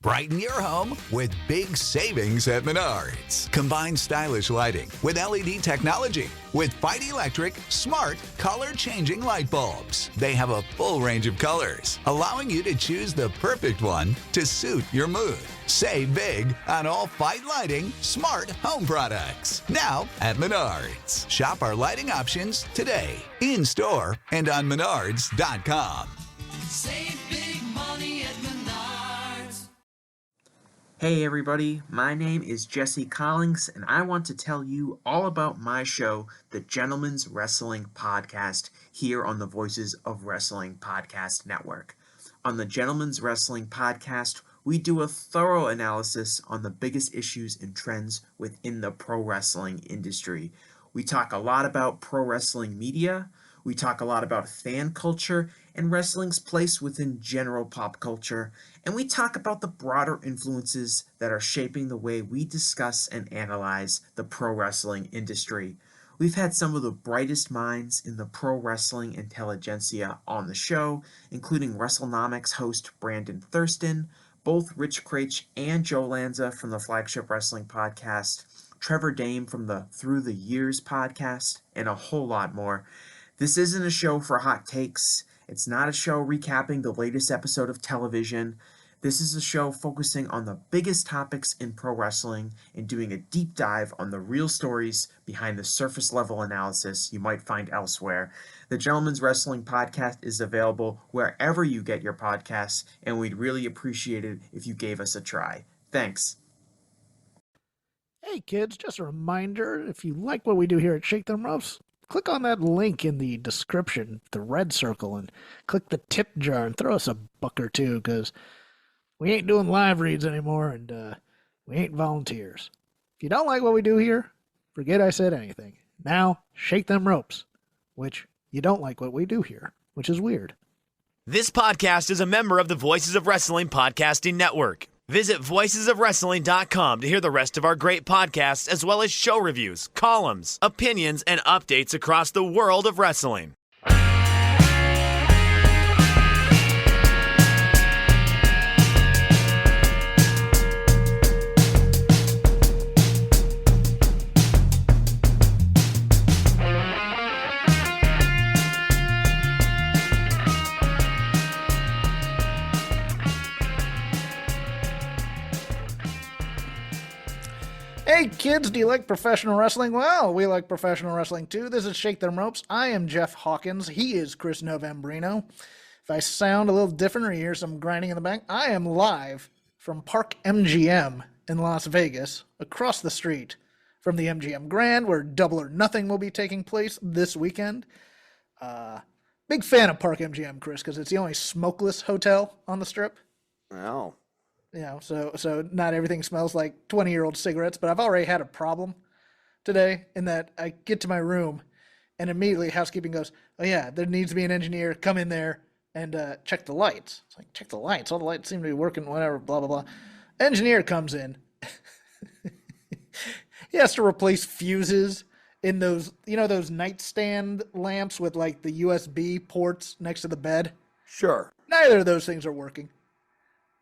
Brighten your home with big savings at Menards. Combine stylish lighting with LED technology with Fight Electric smart color-changing light bulbs. They have a full range of colors, allowing you to choose the perfect one to suit your mood. Save big on all Fight Lighting smart home products. Now at Menards. Shop our lighting options today, in-store and on menards.com. Save big money at Menards. Hey everybody, my name is Jesse Collins, and I want to tell you all about my show, The Gentleman's Wrestling Podcast, here on the Voices of Wrestling Podcast Network. On the Gentleman's Wrestling Podcast, we do a thorough analysis on the biggest issues and trends within the pro wrestling industry. We talk a lot about pro wrestling media, we talk a lot about fan culture and wrestling's place within general pop culture, and we talk about the broader influences that are shaping the way we discuss and analyze the pro wrestling industry. We've had some of the brightest minds in the pro wrestling intelligentsia on the show, including WrestleNomics host Brandon Thurston, both Rich Craich and Joe Lanza from the Flagship Wrestling Podcast, Trevor Dame from the Through the Years podcast, and a whole lot more. This isn't a show for hot takes. It's not a show recapping the latest episode of television. This is a show focusing on the biggest topics in pro wrestling and doing a deep dive on the real stories behind the surface level analysis you might find elsewhere. The Gentleman's Wrestling Podcast is available wherever you get your podcasts, and we'd really appreciate it if you gave us a try. Thanks. Hey kids, just a reminder, if you like what we do here at Shake Them Ropes, click on that link in the description, the red circle, and click the tip jar and throw us a buck or two, because we ain't doing live reads anymore, and we ain't volunteers. If you don't like what we do here, forget I said anything. Now, shake them ropes, which you don't like what we do here, which is weird. This podcast is a member of the Voices of Wrestling Podcasting Network. Visit voicesofwrestling.com to hear the rest of our great podcasts, as well as show reviews, columns, opinions, and updates across the world of wrestling. Hey kids, do you like professional wrestling? Well, we like professional wrestling too. This is Shake Them Ropes. I am Jeff Hawkins. He is Chris Novembrino. If I sound a little different or you hear some grinding in the back, I am live from Park MGM in Las Vegas, across the street from the MGM Grand, where Double or Nothing will be taking place this weekend. Big fan of Park MGM, Chris, because it's the only smokeless hotel on the strip. Wow. You know, so not everything smells like 20-year-old cigarettes, but I've already had a problem today in that I get to my room and immediately housekeeping goes, oh yeah, there needs to be an engineer, come in there and check the lights. It's like, check the lights, all the lights seem to be working, whatever, blah, blah, blah. Engineer comes in. He has to replace fuses in those, you know, those nightstand lamps with like the USB ports next to the bed. Sure. Neither of those things are working.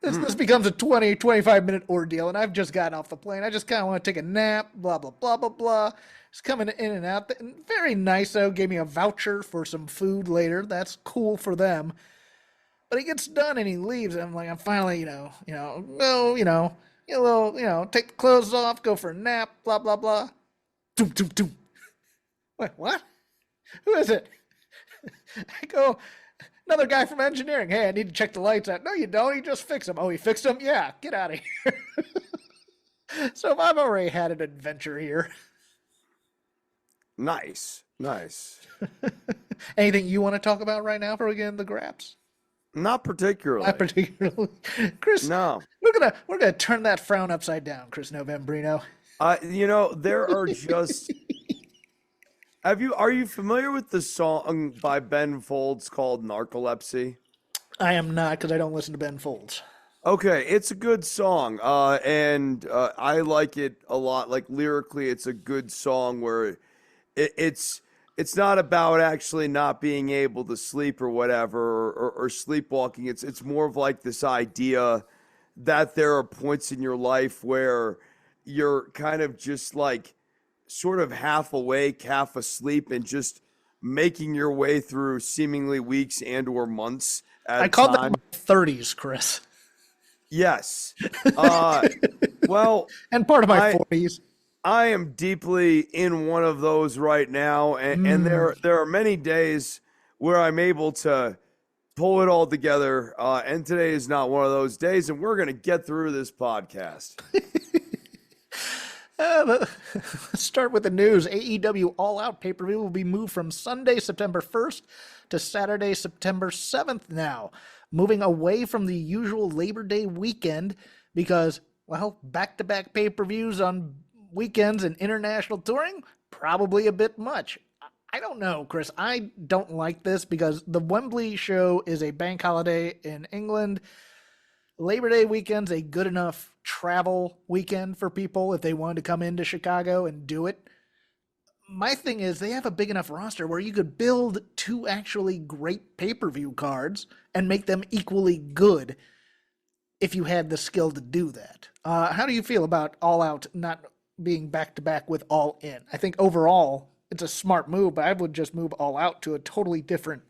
This becomes a 20, 25-minute ordeal, and I've just gotten off the plane. I just kind of want to take a nap, blah, blah, blah, blah, blah. Just coming in and out. Very nice, though. Gave me a voucher for some food later. That's cool for them. But he gets done, and he leaves, and I'm finally, take the clothes off, go for a nap, blah, blah, blah. Doom, doom, doom. Wait, what? Who is it? I go... Another guy from engineering. Hey, I need to check the lights out. No, you don't. He just fixed them. Oh, he fixed them? Yeah, get out of here. So I've already had an adventure here. Nice. Anything you want to talk about right now before we get into the graps? Not particularly. Not particularly. Chris, no. We're gonna turn that frown upside down, Chris Novembrino. There are just... Are you familiar with the song by Ben Folds called Narcolepsy? I am not, because I don't listen to Ben Folds. Okay, it's a good song, and I like it a lot. Like lyrically, it's a good song where it's not about actually not being able to sleep or whatever or sleepwalking. It's more of like this idea that there are points in your life where you're kind of just like sort of half awake, half asleep, and just making your way through seemingly weeks and or months at I a called that time. my 30s, Chris, Yes. Well, and part of my I 40s. I am deeply in one of those right now, and there are many days where I'm able to pull it all together. And today is not one of those days, and we're gonna get through this podcast. Let's start with the news. AEW All Out pay-per-view will be moved from Sunday, September 1st to Saturday, September 7th now, moving away from the usual Labor Day weekend because, well, back-to-back pay-per-views on weekends and international touring, probably a bit much. I don't know, Chris. I don't like this because the Wembley show is a bank holiday in England. Labor Day weekend's a good enough travel weekend for people if they wanted to come into Chicago and do it. My thing is they have a big enough roster where you could build two actually great pay-per-view cards and make them equally good if you had the skill to do that. How do you feel about All Out not being back-to-back with All In? I think overall it's a smart move, but I would just move All Out to a totally different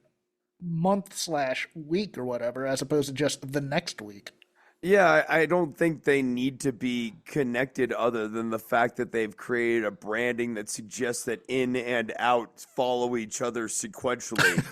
month/week or whatever, as opposed to just the next week. Yeah, I don't think they need to be connected other than the fact that they've created a branding that suggests that in and out follow each other sequentially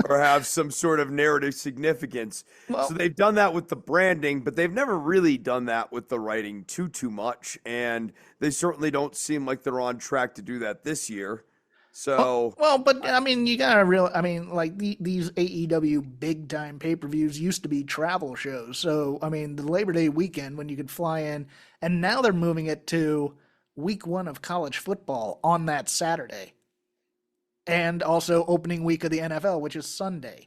or have some sort of narrative significance. Well, So they've done that with the branding, but they've never really done that with the writing too much. And they certainly don't seem like they're on track to do that this year. So well, but I mean, you gotta like these AEW big time pay-per-views used to be travel shows. So, I mean, the Labor Day weekend when you could fly in, and now they're moving it to week one of college football on that Saturday. And also opening week of the NFL, which is Sunday.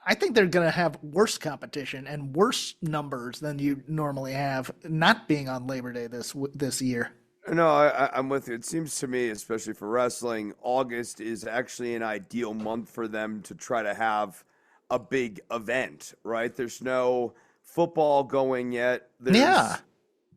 I think they're going to have worse competition and worse numbers than you normally have not being on Labor Day this year. No, I'm with you. It seems to me, especially for wrestling, August is actually an ideal month for them to try to have a big event, right? There's no football going yet. There's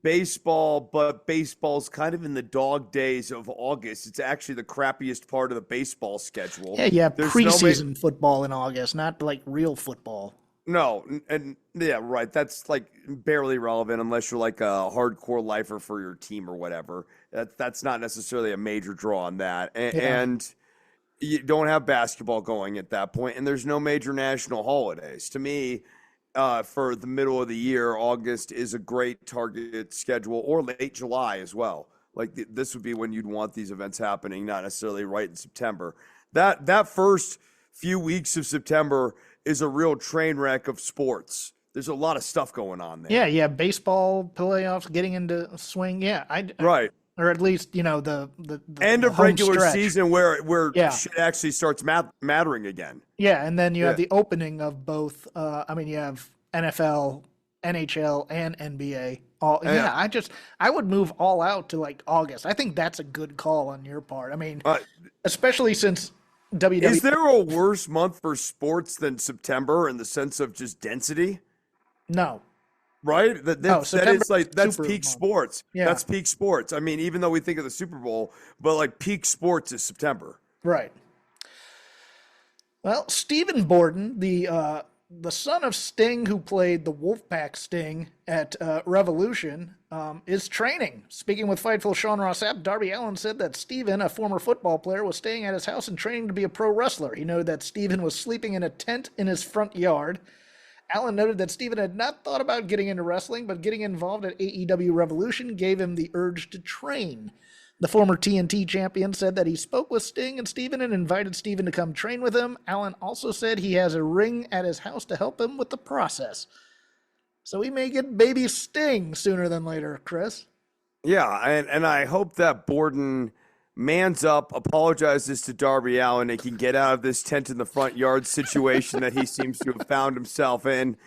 baseball, but baseball's kind of in the dog days of August. It's actually the crappiest part of the baseball schedule. Yeah, you have There's preseason football in August, not like real football. No, and yeah, right. That's like barely relevant unless you're like a hardcore lifer for your team or whatever. That's not necessarily a major draw on that. And you don't have basketball going at that point, and there's no major national holidays. To me, for the middle of the year, August is a great target schedule, or late July as well. Like this would be when you'd want these events happening, not necessarily right in September. That first few weeks of September is a real train wreck of sports. There's a lot of stuff going on there. Yeah, baseball playoffs getting into swing. Yeah, right. Or at least the end of home regular stretch. season where shit actually starts mattering again. Yeah, and then you have the opening of both. You have NFL, NHL, and NBA. I would move All Out to like August. I think that's a good call on your part. I mean, especially since WWE. Is there a worse month for sports than September in the sense of just density? No. Right? That's peak sports. Yeah. That's peak sports. I mean, even though we think of the Super Bowl, but like peak sports is September. Right. Well, Stephen Borden, the son of Sting, who played the Wolfpack Sting at Revolution, is training. Speaking with Fightful Sean Ross Sapp, Darby Allin said that Stephen, a former football player, was staying at his house and training to be a pro wrestler. He noted that Stephen was sleeping in a tent in his front yard. Allin noted that Stephen had not thought about getting into wrestling, but getting involved at AEW Revolution gave him the urge to train. The former TNT champion said that he spoke with Sting and Stephen and invited Stephen to come train with him. Allin also said he has a ring at his house to help him with the process. So we may get baby Sting sooner than later, Chris. Yeah, and I hope that Borden mans up, apologizes to Darby Allin, and can get out of this tent in the front yard situation that he seems to have found himself in.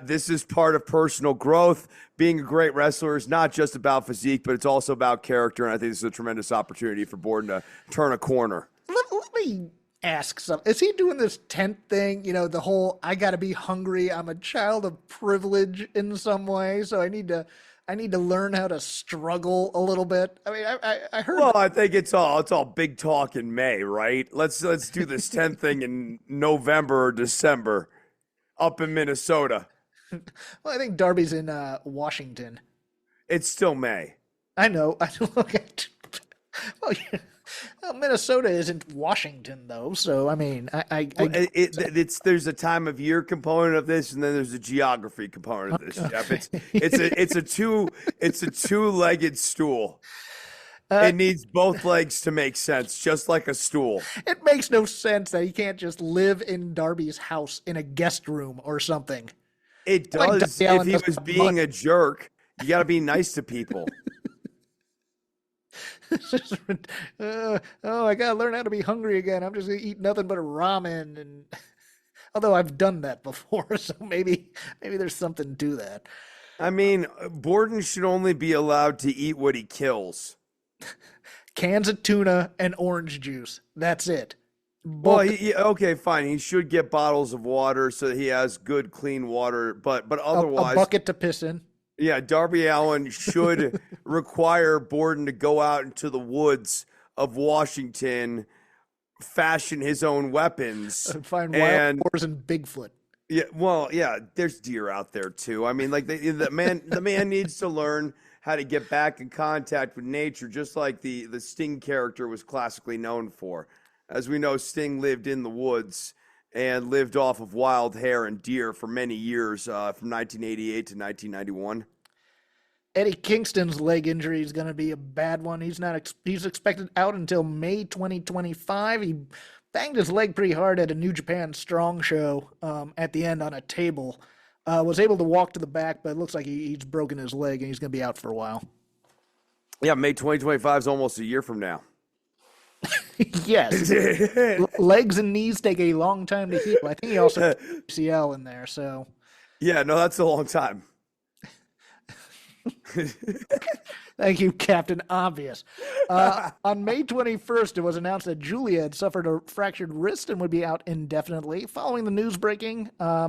This is part of personal growth. Being a great wrestler is not just about physique, but it's also about character, and I think this is a tremendous opportunity for Borden to turn a corner. Let me ask some. Is he doing this tent thing? You know, the whole I got to be hungry. I'm a child of privilege in some way, so I need to learn how to struggle a little bit. I mean, I heard. Well, I think it's all big talk in May, right? Let's do this 10 thing in November or December up in Minnesota. Well, I think Darby's in Washington. It's still May. I know. I don't look at. Well, yeah. Well, Minnesota isn't Washington though, so I mean, There's a time of year component of this, and then there's a geography component of this, Jeff. It's a two-legged stool. It needs both legs to make sense, just like a stool. It makes no sense that he can't just live in Darby's house in a guest room or something. It does. If he was being a jerk, you got to be nice to people. I gotta learn how to be hungry again. I'm just gonna eat nothing but ramen, and although I've done that before, so maybe there's something to that. I mean, Borden should only be allowed to eat what he kills. Cans of tuna and orange juice. That's it. Well, okay, fine. He should get bottles of water so that he has good, clean water. But otherwise, a bucket to piss in. Yeah, Darby Allin should require Borden to go out into the woods of Washington, fashion his own weapons, and find wild boars and Bigfoot. Yeah, well, yeah, there's deer out there too. I mean, like the man needs to learn how to get back in contact with nature, just like the Sting character was classically known for. As we know, Sting lived in the woods and lived off of wild hare and deer for many years, from 1988 to 1991. Eddie Kingston's leg injury is going to be a bad one. He's expected out until May 2025. He banged his leg pretty hard at a New Japan Strong show at the end on a table. Was able to walk to the back, but it looks like he's broken his leg and he's going to be out for a while. Yeah, May 2025 is almost a year from now. Yes. Legs and knees take a long time to heal. I think he also has ACL in there, so. Yeah, no, that's a long time. Thank you, Captain Obvious. On May 21st, it was announced that Julia had suffered a fractured wrist and would be out indefinitely. Following the news breaking, blah,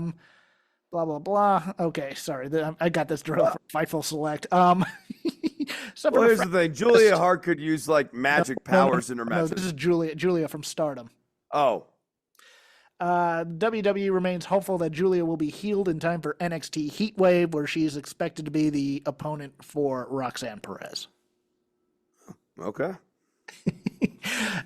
blah, blah. Okay, sorry. I got this drilled from Fightful Select. Well, here's the thing. Julia Hart could use, like, magic powers in her message. No, this is Julia from Stardom. Oh. WWE remains hopeful that Julia will be healed in time for NXT Heatwave, where she is expected to be the opponent for Roxanne Perez. Okay.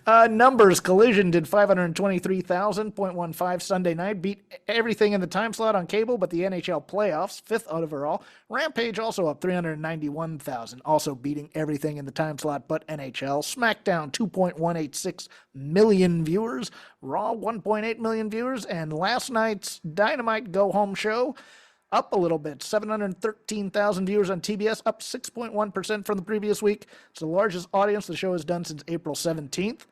Numbers. Collision did 523,000.15 Sunday night, beat everything in the time slot on cable but the NHL playoffs, 5th overall. Rampage also up 391,000, also beating everything in the time slot but NHL. SmackDown 2.186 million viewers, Raw 1.8 million viewers, and last night's Dynamite Go Home show up a little bit, 713,000 viewers on TBS, up 6.1% from the previous week. It's the largest audience the show has done since April 17th,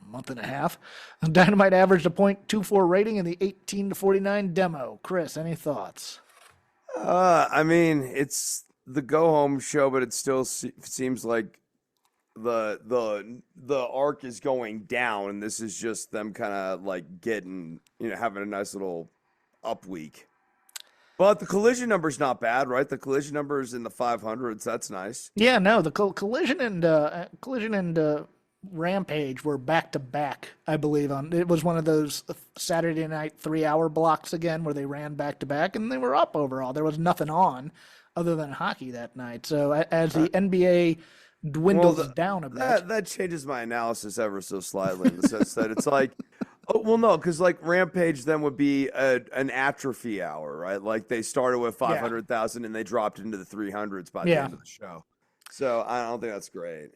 a month and a half. Dynamite averaged a .24 rating in the 18 to 49 demo. Chris, any thoughts? I mean, it's the go home show, but it still seems like the arc is going down, and this is just them kind of like getting, having a nice little up week. But the Collision number's not bad, right? The Collision number is in the 500s. That's nice. Yeah, no, the Collision and Rampage were back to back, I believe. It was one of those Saturday night 3-hour blocks again where they ran back to back, and they were up overall. There was nothing on other than hockey that night. So as the NBA dwindles down a bit, that changes my analysis ever so slightly in the sense that it's like. Oh, well, no, because like Rampage then would be an atrophy hour, right? Like they started with 500,000 and they dropped into the 300s by the end of the show. So I don't think that's great.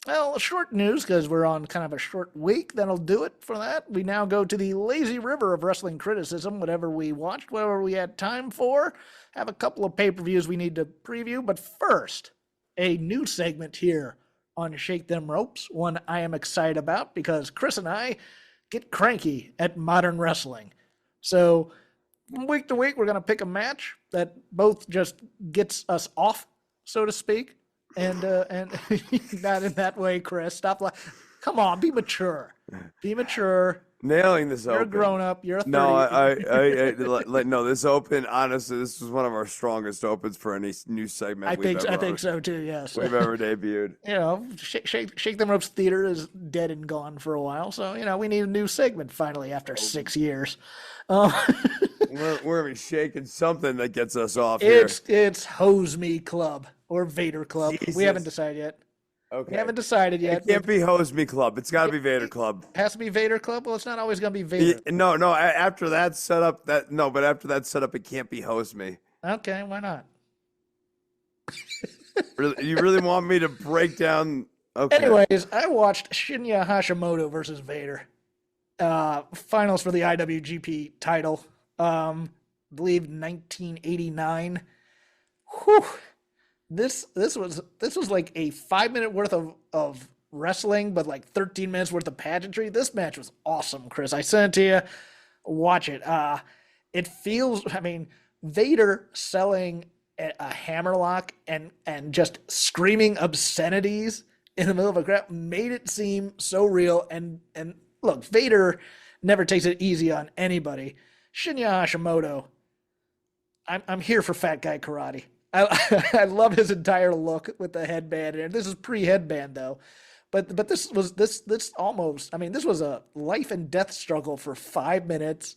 Well, short news because we're on kind of a short week. That'll do it for that. We now go to the lazy river of wrestling criticism, whatever we watched, whatever we had time for. Have a couple of pay-per-views we need to preview. But first, a new segment here on Shake Them Ropes, one I am excited about because Chris and I get cranky at modern wrestling. So from week to week, we're going to pick a match that both just gets us off, so to speak. And not in that way, Chris. Stop. Come on, be mature. Be mature. Nailing this You're a open. grown up. You're a 30. No, no. This open, honestly, this was one of our strongest opens for any new segment I think we've ever so too. Yes. we've ever debuted. You know, Shake Them Ropes Theater is dead and gone for a while, so you know we need a new segment finally after 6 years. We're gonna be shaking something that gets us off here. It's Hose Me Club or Vader Club. We Jesus. haven't decided yet. Okay. We haven't decided yet. It can't be Hose Me Club. It's got to be Vader Club. It has to be Vader Club. Well, it's not always going to be Vader. No. After that setup, but after that setup, it can't be Hose Me. Okay, why not? You really want me to break down? Okay. Anyways, I watched Shinya Hashimoto versus Vader. Finals for the IWGP title. Believe 1989. Whew. This was like a 5 minute worth of wrestling, but like 13 minutes worth of pageantry. This match was awesome, Chris. I sent it to you. Watch it. It feels. I mean, Vader selling a hammerlock and just screaming obscenities in the middle of a crowd made it seem so real. And look, Vader never takes it easy on anybody. Shinya Hashimoto. I'm here for fat guy karate. I love his entire look with the headband, and this is pre-headband though. But this almost. I mean, this was a life and death struggle for 5 minutes,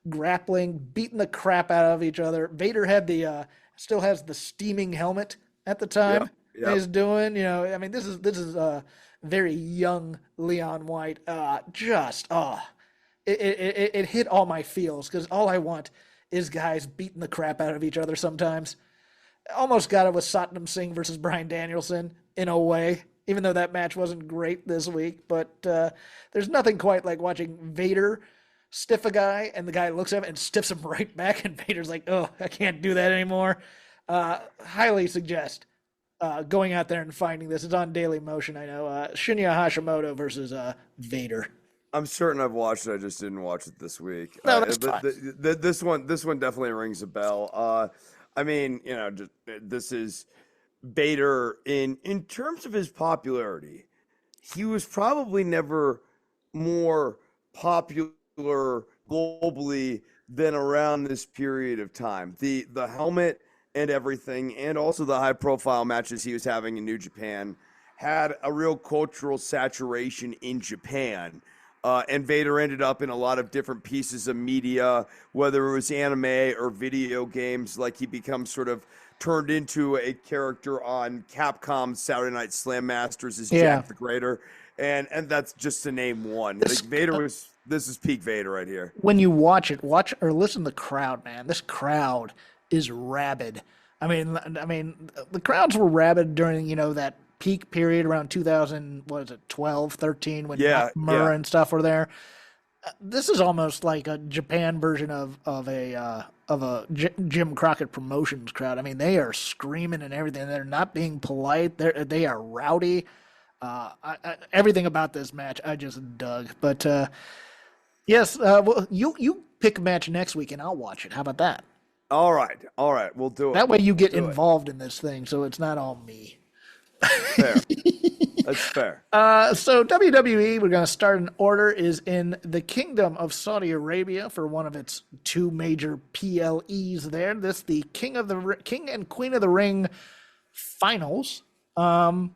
grappling, beating the crap out of each other. Vader had still has the steaming helmet at the time. Yep. He's doing, I mean, this is very young Leon White. It hit all my feels because all I want is guys beating the crap out of each other sometimes. Almost got it with Satnam Singh versus Bryan Danielson in a way, even though that match wasn't great this week. But there's nothing quite like watching Vader stiff a guy and the guy looks at him and stiffs him right back, and Vader's like, oh, I can't do that anymore. Highly suggest going out there and finding this. It's on Daily Motion, I know. Shinya Hashimoto versus Vader. I'm certain I've watched it. I just didn't watch it this week. No, that's fine. This one definitely rings a bell. I mean, this is Vader in terms of his popularity. He was probably never more popular globally than around this period of time. The helmet and everything, and also the high profile matches he was having in New Japan, had a real cultural saturation in Japan. And Vader ended up in a lot of different pieces of media, whether it was anime or video games. Like he becomes sort of turned into a character on Capcom's Saturday Night Slam Masters as Jack the Greater, and that's just to name one. Like this is peak Vader right here. When you watch or listen to the crowd, man. This crowd is rabid. I mean, the crowds were rabid during that peak period around 2012, 13 when Nakamura and stuff were there. This is almost like a Japan version of a Jim Crockett Promotions crowd. I mean, they are screaming and everything. They're not being polite. They are rowdy. Everything about this match I just dug. But yes, well, you pick a match next week and I'll watch it. How about that? All right, we'll do it. That way you get involved in this thing, so it's not all me. Fair. That's fair. So WWE, we're going to start in order, is in the Kingdom of Saudi Arabia for one of its two major PLEs there. This the King and Queen of the Ring finals. SmackDown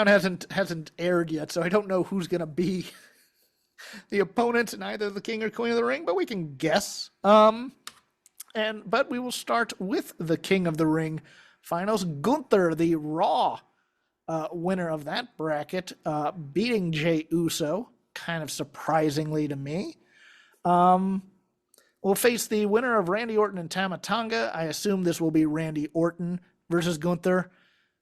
hasn't aired yet, so I don't know who's going to be the opponents in either the King or Queen of the Ring, but we can guess. But we will start with the King of the Ring finals. Gunther, the Raw winner of that bracket, beating Jey Uso, kind of surprisingly to me. Will face the winner of Randy Orton and Tama Tonga. I assume this will be Randy Orton versus Gunther,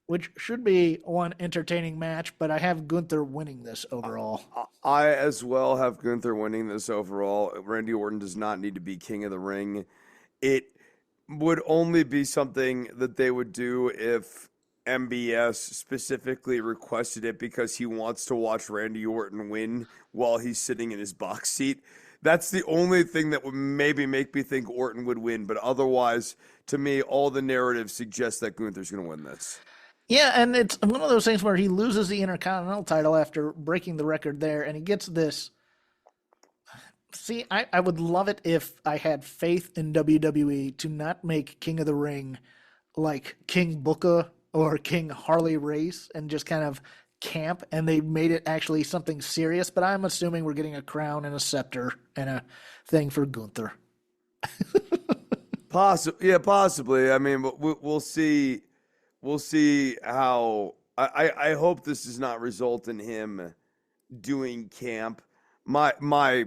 which should be one entertaining match, but I have Gunther winning this overall. I as well have Gunther winning this overall. Randy Orton does not need to be King of the Ring. It would only be something that they would do if MBS specifically requested it because he wants to watch Randy Orton win while he's sitting in his box seat. That's the only thing that would maybe make me think Orton would win. But otherwise, to me, all the narrative suggests that Gunther's going to win this. Yeah, and it's one of those things where he loses the Intercontinental title after breaking the record there, and he gets this. See, I would love it if I had faith in WWE to not make King of the Ring like King Booker or King Harley Race and just kind of camp, and they made it actually something serious. But I'm assuming we're getting a crown and a scepter and a thing for Gunther. Yeah, possibly. I mean, but we'll see. We'll see how. I hope this does not result in him doing camp. My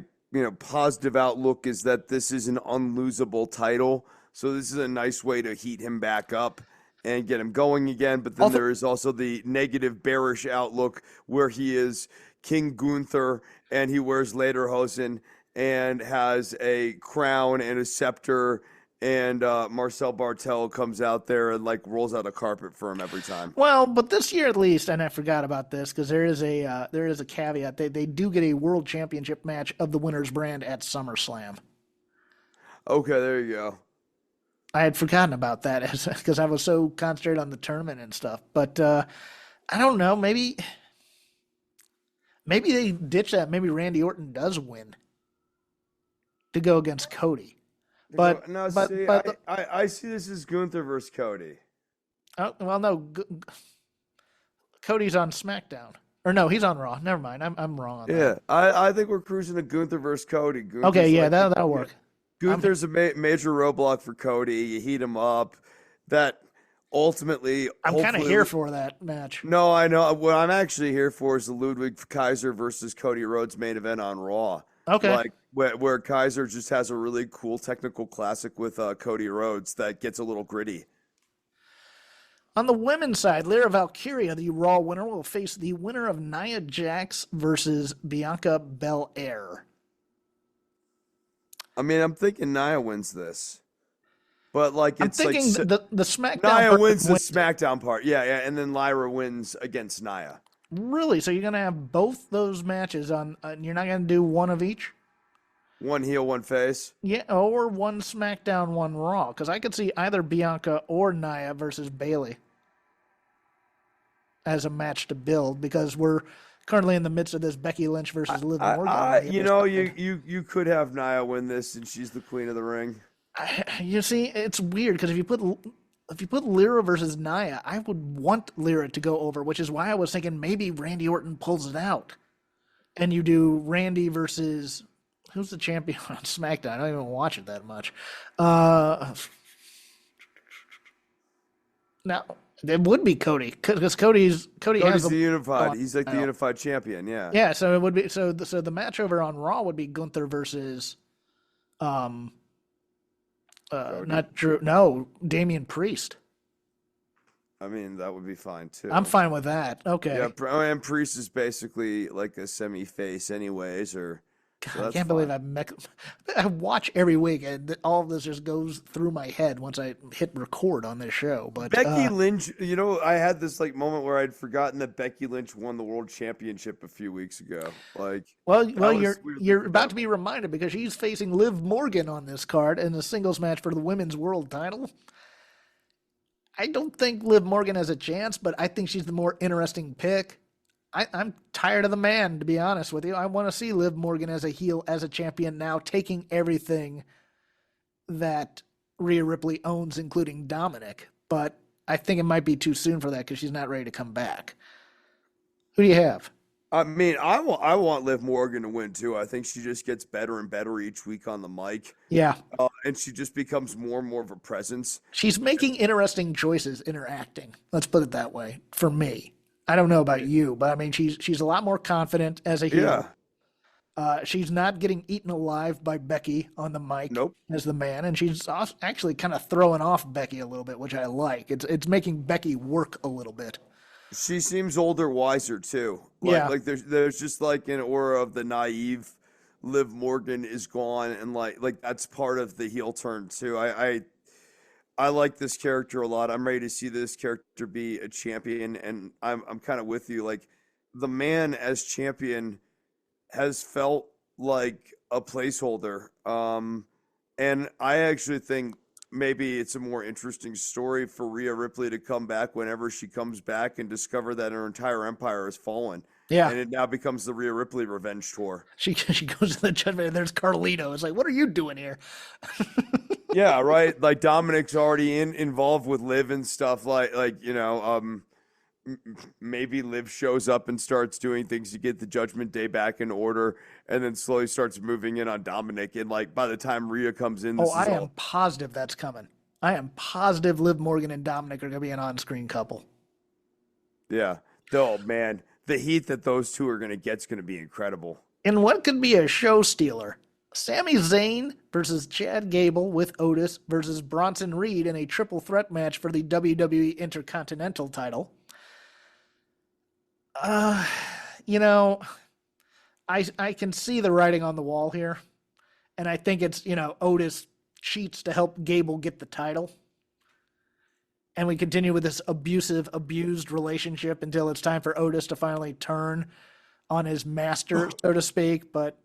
positive outlook is that this is an unlosable title. So this is a nice way to heat him back up and get him going again. But then Also, there is also the negative bearish outlook where he is King Gunther and he wears lederhosen and has a crown and a scepter and Marcel Bartel comes out there and like rolls out a carpet for him every time. well, but this year at least, and I forgot about this because there is a caveat. They do get a world championship match of the winner's brand at SummerSlam. Okay, there you go. I had forgotten about that because I was so concentrated on the tournament and stuff. But I don't know. Maybe they ditch that. Maybe Randy Orton does win to go against Cody. But No, but see, but I see this as Gunther versus Cody. oh, well, no, Cody's on SmackDown, or no, he's on Raw. Never mind, I'm wrong on that. Yeah, I think we're cruising to Gunther versus Cody. Okay, Gunther's yeah, like that'll work. Gunther's a major roadblock for Cody. You heat him up. That ultimately, I'm kind of hopefully, here for that match. no, I know what I'm actually here for is the Ludwig Kaiser versus Cody Rhodes main event on Raw. Okay. Like where Kaiser just has a really cool technical classic with Cody Rhodes that gets a little gritty. On the women's side, Lyra Valkyria, the Raw winner, will face the winner of Nia Jax versus Bianca Belair. I mean, I'm thinking Nia wins this, but like I'm it's like thinking the SmackDown Nia person wins the wins it. SmackDown part. Yeah, yeah, and then Lyra wins against Nia. Really? So you're gonna have both those matches on? You're not gonna do one of each? One heel, one face. Yeah, or one SmackDown, one Raw. Because I could see either Bianca or Nia versus Bailey as a match to build. Because we're currently in the midst of this Becky Lynch versus Liv Morgan. I thing at you this know, time. you could have Nia win this, and she's the queen of the ring. You see, it's weird because if you put Lyra versus Nia, I would want Lyra to go over, which is why I was thinking maybe Randy Orton pulls it out, and you do Randy versus who's the champion on SmackDown? I don't even watch it that much. Now it would be Cody because Cody has Cody's the the unified. oh, He's like I the know. unified champion. Yeah. Yeah, so it would be so the match over on Raw would be Gunther versus um Cody. not Drew, no, Damian Priest. I mean, that would be fine too. I'm fine with that. Okay. Yeah, and Priest is basically like a semi-face, anyways. Or so God, I that's can't believe fine. I watch every week, and all of this just goes through my head once I hit record on this show. But Becky Lynch, I had this like moment where I'd forgotten that Becky Lynch won the world championship a few weeks ago. Like, well, that well, was weirdly you're about to forgettable. be reminded because she's facing Liv Morgan on this card in a singles match for the women's world title. I don't think Liv Morgan has a chance, but I think she's the more interesting pick. I'm tired of the man, to be honest with you. I want to see Liv Morgan as a heel, as a champion now, taking everything that Rhea Ripley owns, including Dominic. But I think it might be too soon for that because she's not ready to come back. Who do you have? I mean, I want Liv Morgan to win too. I think she just gets better and better each week on the mic, Yeah, and she just becomes more and more of a presence. she's making interesting choices interacting. Let's put it that way. For me, I don't know about you, but I mean, she's a lot more confident as a heel. Yeah. She's not getting eaten alive by Becky on the mic Nope. as the man, and she's actually kind of throwing off Becky a little bit, which I like. It's making Becky work a little bit. She seems older, wiser too. Yeah. Like there's just like an aura of the naive Liv Morgan is gone, and like that's part of the heel turn too. I like this character a lot. I'm ready to see this character be a champion, and I'm kind of with you. Like the man as champion has felt like a placeholder. And I actually think maybe it's a more interesting story for Rhea Ripley to come back whenever she comes back and discover that her entire empire has fallen. Yeah. And it now becomes the Rhea Ripley revenge tour. She goes to the judgment and there's Carlito. It's like, what are you doing here? Yeah, right. Like Dominic's already involved with Liv and stuff maybe Liv shows up and starts doing things to get the Judgment Day back in order, and then slowly starts moving in on Dominic. And like by the time Rhea comes in, I am positive that's coming. I am positive Liv Morgan and Dominic are going to be an on-screen couple. Yeah. Oh man, the heat that those two are going to get is going to be incredible. And what could be a show stealer? Sami Zayn versus Chad Gable with Otis versus Bronson Reed in a triple threat match for the WWE Intercontinental title. You know, I can see the writing on the wall here, and I think it's, Otis cheats to help Gable get the title, and we continue with this abused relationship until it's time for Otis to finally turn on his master, so to speak. But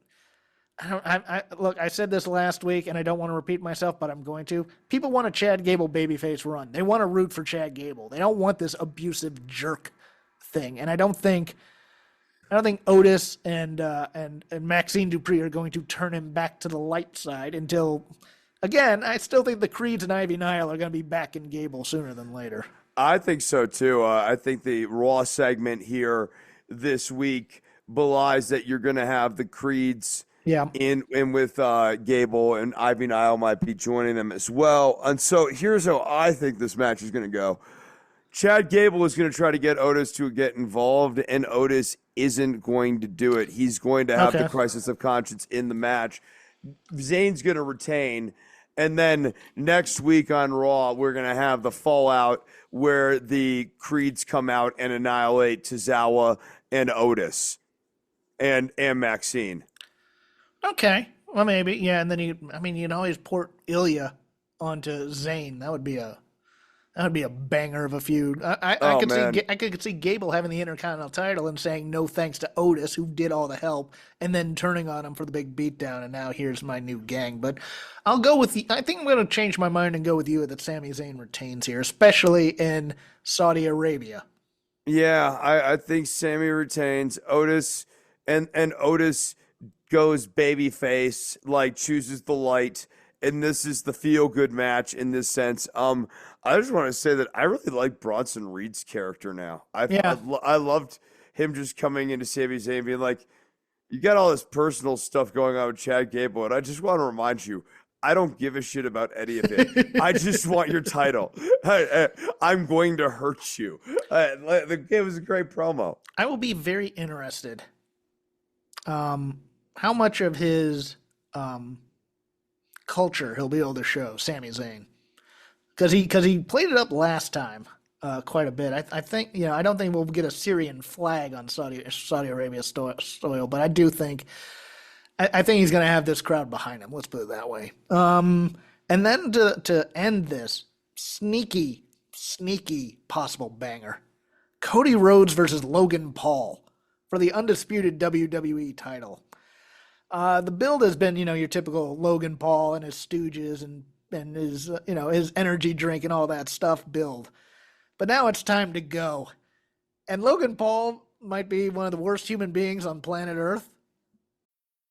look, I said this last week, and I don't want to repeat myself, but I'm going to. People want a Chad Gable babyface run. They want to root for Chad Gable. They don't want this abusive jerk thing, and I don't think Otis and Maxine Dupree are going to turn him back to the light side until, again, I still think the Creeds and Ivy Nile are going to be back in Gable sooner than later. I think so too. I think the Raw segment here this week belies that you're going to have the Creeds in with Gable, and Ivy Nile might be joining them as well. And so here's how I think this match is going to go. Chad Gable is going to try to get Otis to get involved, and Otis isn't going to do it. He's going to have the crisis of conscience in the match. Zayn's going to retain, and then next week on Raw, we're going to have the fallout where the Creeds come out and annihilate Tozawa and Otis and Maxine. Okay, well maybe, yeah, and then you can always port Ilya onto Zayn. That would be a banger of a feud. I could see Gable having the Intercontinental title and saying no thanks to Otis, who did all the help, and then turning on him for the big beatdown, and now here's my new gang. But I'll go with I think I'm going to change my mind and go with you that Sami Zayn retains here, especially in Saudi Arabia. Yeah, I think Sami retains. Otis and Otis goes babyface, like chooses the light, and this is the feel-good match in this sense. I just want to say that I really like Bronson Reed's character now. I loved him just coming into Sami Zayn being like, you got all this personal stuff going on with Chad Gable, and I just want to remind you, I don't give a shit about any of it. I just want your title. I'm going to hurt you. It was a great promo. I will be very interested how much of his culture he'll be able to show Sami Zayn. Because he played it up last time quite a bit. I think, I don't think we'll get a Syrian flag on Saudi Arabia soil, but I do think I think he's going to have this crowd behind him. Let's put it that way. And then to end this sneaky possible banger, Cody Rhodes versus Logan Paul for the undisputed WWE title. The build has been, your typical Logan Paul and his stooges and his, his energy drink and all that stuff build. But now it's time to go. And Logan Paul might be one of the worst human beings on planet Earth.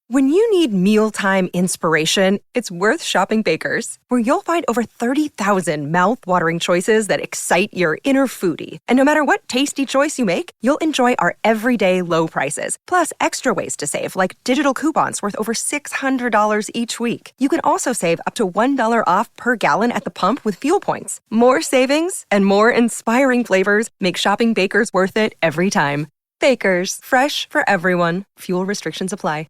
When you need mealtime inspiration, it's worth shopping Baker's, where you'll find over 30,000 mouth-watering choices that excite your inner foodie. And no matter what tasty choice you make, you'll enjoy our everyday low prices, plus extra ways to save, like digital coupons worth over $600 each week. You can also save up to $1 off per gallon at the pump with fuel points. More savings and more inspiring flavors make shopping Baker's worth it every time. Baker's, fresh for everyone. Fuel restrictions apply.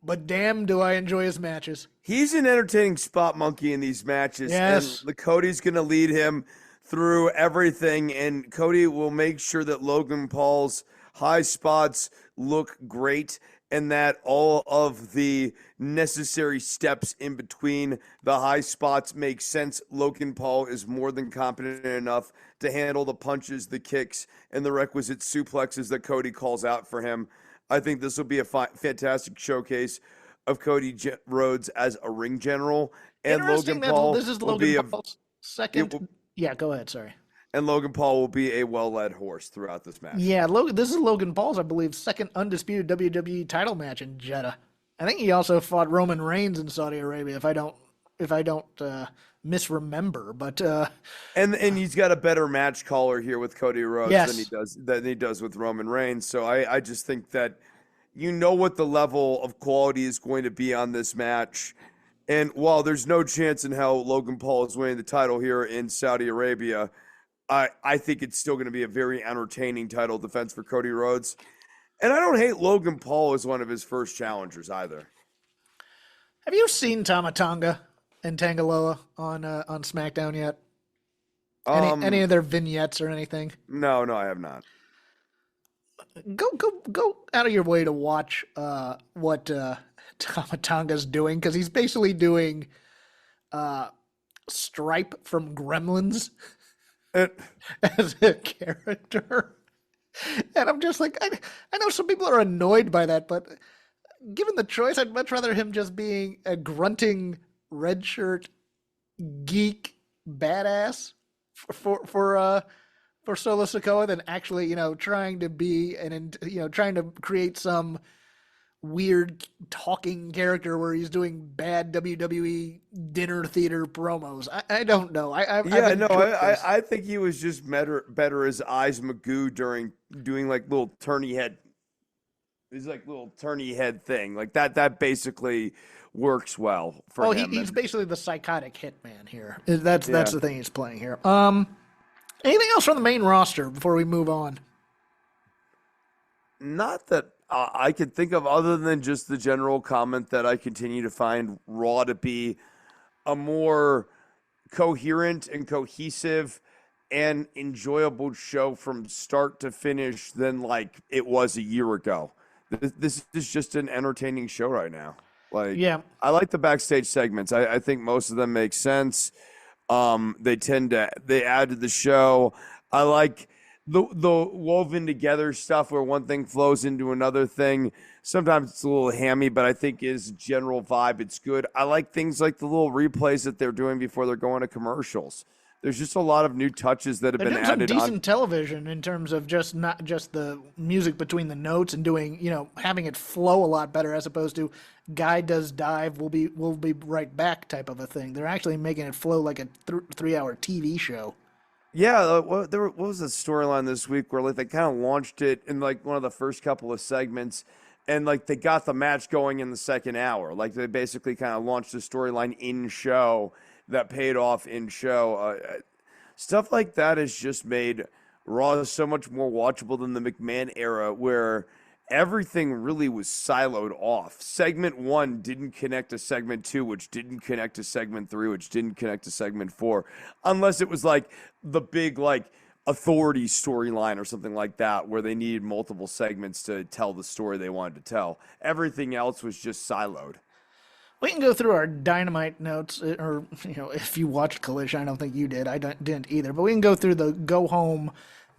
But damn, do I enjoy his matches. He's an entertaining spot monkey in these matches. Yes. And Cody's going to lead him through everything, and Cody will make sure that Logan Paul's high spots look great and that all of the necessary steps in between the high spots make sense. Logan Paul is more than competent enough to handle the punches, the kicks, and the requisite suplexes that Cody calls out for him. I think this will be a fantastic showcase of Cody Rhodes as a ring general, and Interesting Logan that Paul this is will be Logan Paul's it second. will, Yeah, go ahead. Sorry. and Logan Paul will be a well-led horse throughout this match. Yeah, Logan. This is Logan Paul's, I believe, second undisputed WWE title match in Jeddah. I think he also fought Roman Reigns in Saudi Arabia, if I don't misremember. But And he's got a better match caller here with Cody Rhodes yes, than he does with Roman Reigns. So I just think that you know what the level of quality is going to be on this match. And while there's no chance in hell Logan Paul is winning the title here in Saudi Arabia, I think it's still going to be a very entertaining title defense for Cody Rhodes. And I don't hate Logan Paul as one of his first challengers either. have you seen Tama Tonga and Tangaloa on SmackDown yet? Any of their vignettes or anything? No, I have not. Go out of your way to watch what Tama Tonga's doing, because he's basically doing Stripe from Gremlins It, as a character. And I'm just like, I know some people are annoyed by that, but given the choice, I'd much rather him just being a grunting red shirt geek badass for Solo Sikoa than actually, trying to be trying to create some weird talking character where he's doing bad WWE dinner theater promos. I don't know. I think he was just better as Eyes Magoo during doing like little turny head. He's like little turny head thing like that. That basically works well for him. He's basically the psychotic hitman here. That's the thing he's playing here. Anything else from the main roster before we move on? Not that I could think of, other than just the general comment that I continue to find Raw to be a more coherent and cohesive and enjoyable show from start to finish than like it was a year ago. This is just an entertaining show right now. Like, Yeah. I like the backstage segments. I think most of them make sense. They add to the show. I like the woven together stuff where one thing flows into another thing. Sometimes it's a little hammy, but I think as a general vibe, it's good. I like things like the little replays that they're doing before they're going to commercials. There's just a lot of new touches that have They're been doing some added decent on. television in terms of just not just the music between the notes and doing, having it flow a lot better as opposed to guy does dive, we'll be right back type of a thing. They're actually making it flow like a 3-hour TV show. Yeah, what was the storyline this week where like they kind of launched it in like one of the first couple of segments, and like they got the match going in the second hour. Like they basically kind of launched the storyline in show that paid off in show. Stuff like that has just made Raw so much more watchable than the McMahon era, where everything really was siloed off. Segment 1 didn't connect to segment 2, which didn't connect to segment 3, which didn't connect to segment 4, unless it was like the big like authority storyline or something like that, where they needed multiple segments to tell the story they wanted to tell. Everything else was just siloed. We can go through our Dynamite notes, or if you watched Collision, I don't think you did. I didn't either. But we can go through the go home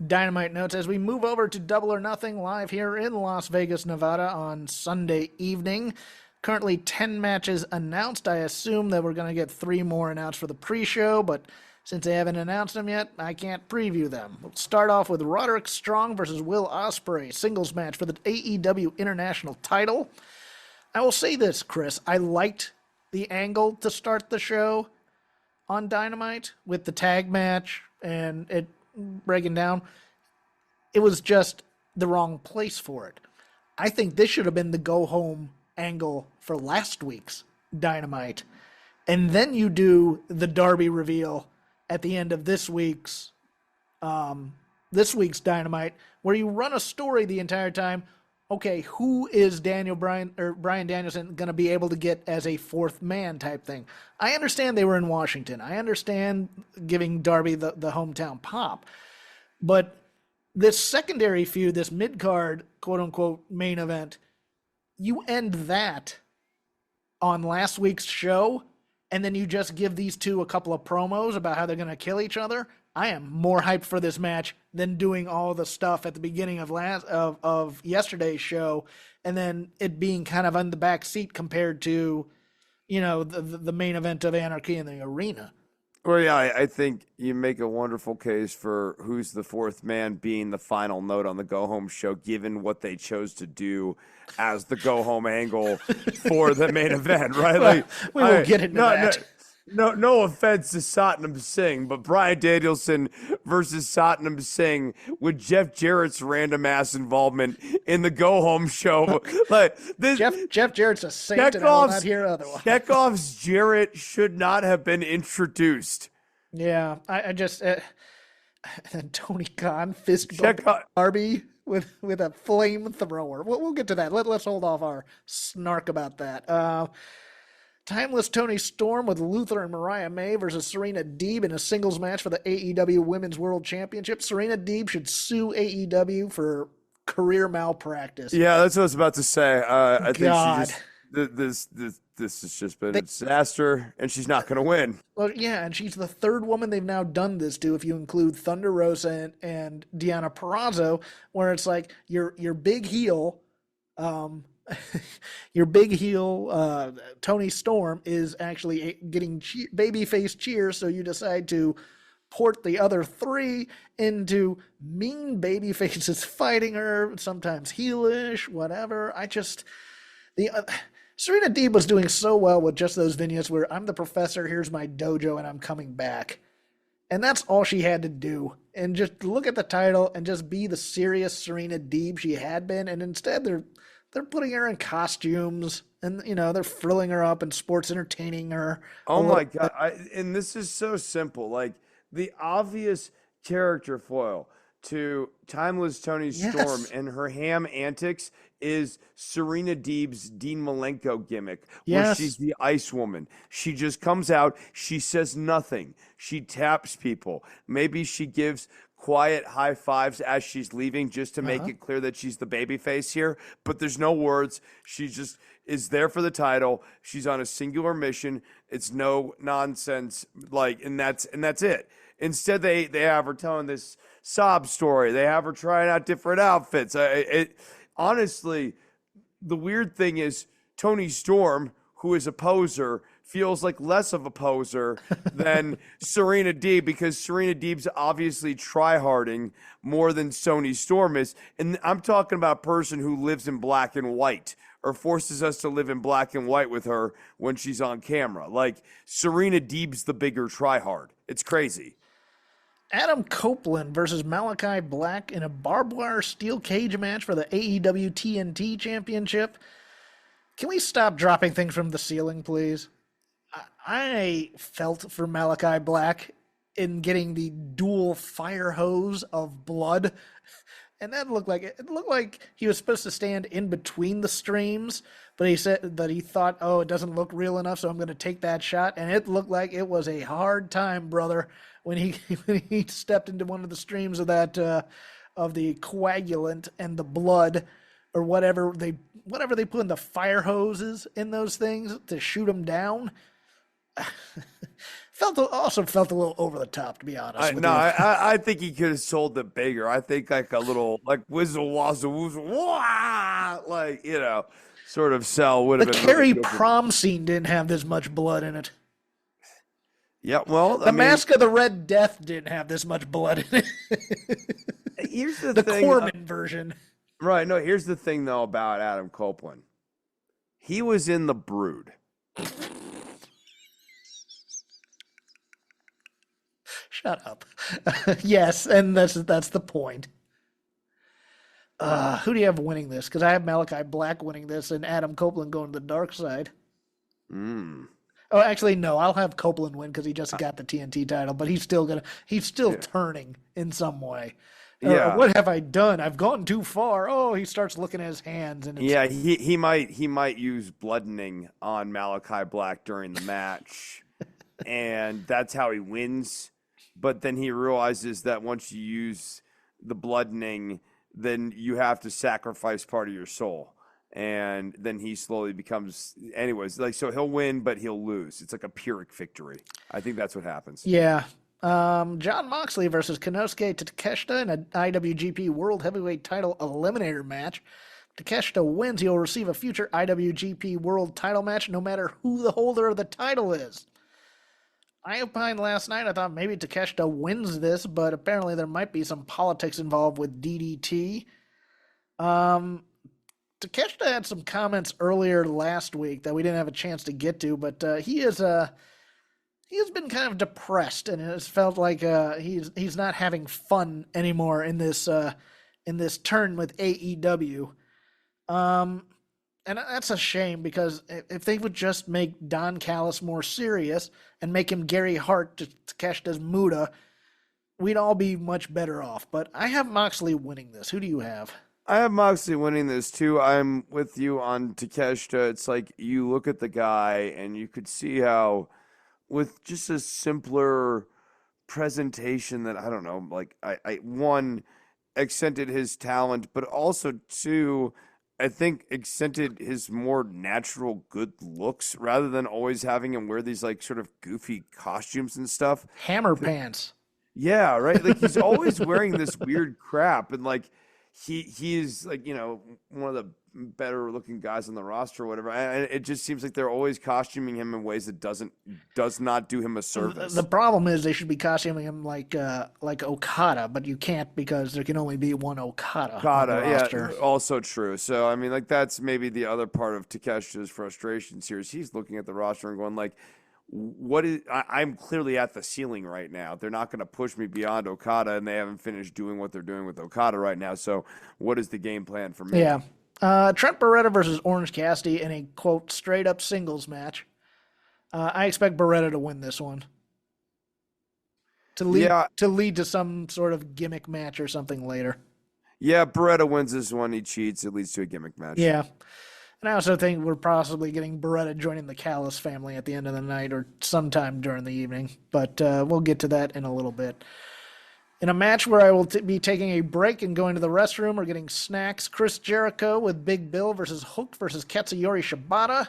Dynamite notes as we move over to Double or Nothing live here in Las Vegas, Nevada on Sunday evening. Currently 10 matches announced. I assume that we're going to get 3 more announced for the pre-show, but since they haven't announced them yet, I can't preview them. We'll start off with Roderick Strong versus Will Ospreay, singles match for the AEW International title. I will say this, Chris. I liked the angle to start the show on Dynamite with the tag match and it breaking down. It was just the wrong place for it. I think this should have been the go-home angle for last week's Dynamite. And then you do the Darby reveal at the end of this week's Dynamite, where you run a story the entire time. Okay, who is Bryan Danielson going to be able to get as a fourth man type thing? I understand they were in Washington. I understand giving Darby the hometown pop. But this secondary feud, this mid-card, quote-unquote, main event, you end that on last week's show, and then you just give these two a couple of promos about how they're going to kill each other. I am more hyped for this match than doing all the stuff at the beginning of yesterday's show, and then it being kind of on the back seat compared to the main event of Anarchy in the Arena. Well, yeah, I think you make a wonderful case for who's the fourth man being the final note on the go home show, given what they chose to do as the go home angle for the main event, right? Well, we will get into that. No offense to Satnam Singh, but Bryan Danielson versus Satnam Singh with Jeff Jarrett's random ass involvement in the go home show. Like this, Jeff Jarrett's a saint, and I will not hear otherwise. Chekhov's Jarrett should not have been introduced. Yeah, I just and Tony Khan fist bump Darby with a flamethrower. We'll get to that. Let's hold off our snark about that. Timeless Tony Storm with Luther and Mariah May versus Serena Deeb in a singles match for the AEW Women's World Championship. Serena Deeb should sue AEW for career malpractice. Yeah, that's what I was about to say. I think this has just been a disaster, and she's not going to win. Well, yeah, and she's the third woman they've now done this to, if you include Thunder Rosa and Deonna Purrazzo, where it's like your big heel. Your big heel, Tony Storm, is actually getting babyface cheers, so you decide to port the other three into mean babyfaces fighting her, sometimes heelish, whatever. Serena Deeb was doing so well with just those vignettes where I'm the professor, here's my dojo, and I'm coming back. And that's all she had to do. And just look at the title and just be the serious Serena Deeb she had been, and instead they're putting her in costumes and, they're frilling her up and sports entertaining her. Oh my God. And this is so simple. Like the obvious character foil to Timeless Tony Storm and her ham antics is Serena Deeb's Dean Malenko gimmick, where she's the ice woman. She just comes out. She says nothing. She taps people. Maybe she gives quiet high fives as she's leaving just to make it clear that she's the babyface here, but there's no words. She just is there for the title. She's on a singular mission. It's no nonsense, and that's it. Instead, they have her telling this sob story. They have her trying out different outfits. Honestly, the weird thing is Tony Storm, who is a poser, feels like less of a poser than Serena Deeb, because Serena Deeb's obviously tryharding more than Tony Storm is. And I'm talking about a person who lives in black and white, or forces us to live in black and white with her when she's on camera. Like, Serena Deeb's the bigger tryhard. It's crazy. Adam Copeland versus Malachi Black in a barbed wire steel cage match for the AEW TNT Championship. Can we stop dropping things from the ceiling, please? I felt for Malachi Black in getting the dual fire hose of blood, and that looked like he was supposed to stand in between the streams, but he said that he thought, oh, it doesn't look real enough, so I'm going to take that shot, and it looked like it was a hard time, brother, when he stepped into one of the streams of that of the coagulant and the blood, or whatever they put in the fire hoses in those things to shoot him down. Also felt a little over the top, to be honest. I think he could have sold it bigger. I think like a little whizzle wazzle woozle, wah, sort of sell would have been. The Carrie prom scene didn't have this much blood in it. Yeah, well, the Mask of the Red Death didn't have this much blood in it. Here's the thing. The Corman version. Right. No, here's the thing though about Adam Copeland. He was in the Brood. Shut up. Yes, and that's the point. Who do you have winning this? Because I have Malachi Black winning this and Adam Copeland going to the dark side. Oh, actually, no. I'll have Copeland win because he just got the TNT title, but he's still turning in some way. Yeah. What have I done? I've gone too far. Oh, he starts looking at his hands, and he might use bloodening on Malachi Black during the match, and that's how he wins. But then he realizes that once you use the bloodening, then you have to sacrifice part of your soul. And then he slowly becomes, anyways, so he'll win, but he'll lose. It's like a Pyrrhic victory. I think that's what happens. Yeah. John Moxley versus Konosuke Takeshita in an IWGP World Heavyweight Title Eliminator match. Takeshita wins, he'll receive a future IWGP World title match no matter who the holder of the title is. I opined last night, I thought maybe Takeshita wins this, but apparently there might be some politics involved with DDT. Takeshita had some comments earlier last week that we didn't have a chance to get to, but he has been kind of depressed, and it's felt like he's not having fun anymore in this turn with AEW. And that's a shame, because if they would just make Don Callis more serious and make him Gary Hart to Takeshita's Muda, we'd all be much better off. But I have Moxley winning this. Who do you have? I have Moxley winning this too. I'm with you on Takeshita. It's like you look at the guy and you could see how, with just a simpler presentation that, I don't know, like I one, accented his talent, but also two, I think accented his more natural good looks rather than always having him wear these like sort of goofy costumes and stuff. Hammer pants. Yeah, right. Like he's always wearing this weird crap, and like he's like, one of the better looking guys on the roster or whatever. And it just seems like they're always costuming him in ways that does not do him a service. The problem is they should be costuming him like Okada, but you can't, because there can only be one Okada on the roster. Yeah, also true. So I mean, like that's maybe the other part of Takeshita's frustrations here is he's looking at the roster and going like, I'm clearly at the ceiling right now. They're not going to push me beyond Okada, and they haven't finished doing what they're doing with Okada right now. So what is the game plan for me? Yeah. Trent Beretta versus Orange Cassidy in a, quote, straight-up singles match. I expect Beretta to win this one. To lead to some sort of gimmick match or something later. Yeah, Beretta wins this one. He cheats. It leads to a gimmick match. Yeah. And I also think we're possibly getting Beretta joining the Callis family at the end of the night or sometime during the evening. But we'll get to that in a little bit. In a match where I will be taking a break and going to the restroom or getting snacks, Chris Jericho with Big Bill versus Hook versus Katsuyori Shibata.